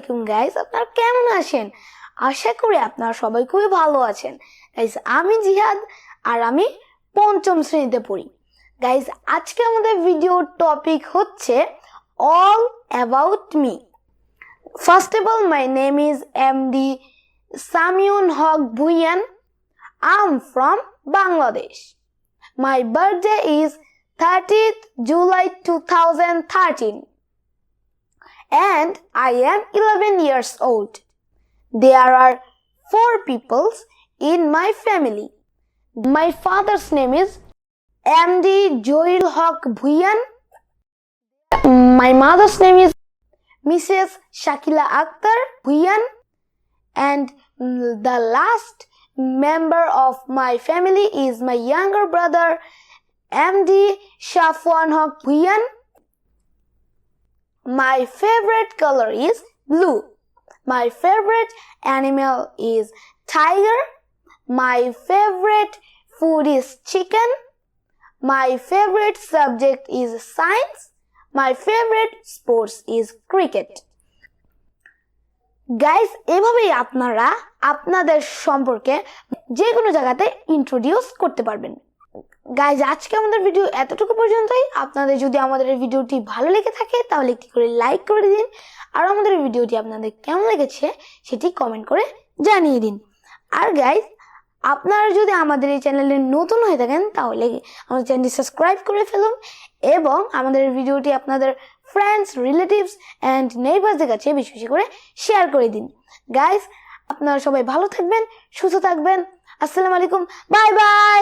আলাইকুম গাইস, আপনারা কেমন আছেন? আশা করি আপনারা সবাই খুবই ভালো আছেন। গাইস, আমি জিহাদ আর আমি পঞ্চম শ্রেণীতে পড়ি। গাইস, আজকে আমাদের ভিডিও টপিক হচ্ছে all about me. First of all, my name is MD Samiun Haque Bhuiyan. I am from Bangladesh. My birthday is 30th July 2013 and I am 11 years old. There are 4 people in my family. My father's name is MD Joel Haq Bhuiyan. My mother's name is Mrs. Shakila Akhtar Bhuiyan, and the last member of my family is my younger brother MD Shafwan Haq Bhuiyan. My favorite color is blue. My favorite animal is tiger. My favorite food is chicken. My favorite subject is science. My favorite sports is cricket. Guys, এভাবেই আপনারা আপনাদের সম্পর্কে যে কোনো জায়গাতে introduce করতে পারবেন। Guys, আজকে আমাদের ভিডিও এতটুকু পর্যন্তই। আপনাদের যদি আমাদের এই ভিডিওটি ভালো লেগে থাকে তাহলে একটি করে লাইক করে দিন, আর আমাদের ভিডিওটি আপনাদের কেমন লেগেছে সেটি কমেন্ট করে জানিয়ে দিন। আর গাইস, আপনারা যদি আমাদের এই চ্যানেলে নতুন হয়ে থাকেন তাহলে আমাদের চ্যানেলটি সাবস্ক্রাইব করে ফেলুন এবং আমাদের ভিডিওটি আপনাদের ফ্রেন্ডস, রিলেটিভস অ্যান্ড নেইবারসদের কাছে বেশি বেশি করে শেয়ার করে দিন। গাইস, আপনারা সবাই ভালো থাকবেন, সুস্থ থাকবেন। আসসালামু আলাইকুম, বাই বাই।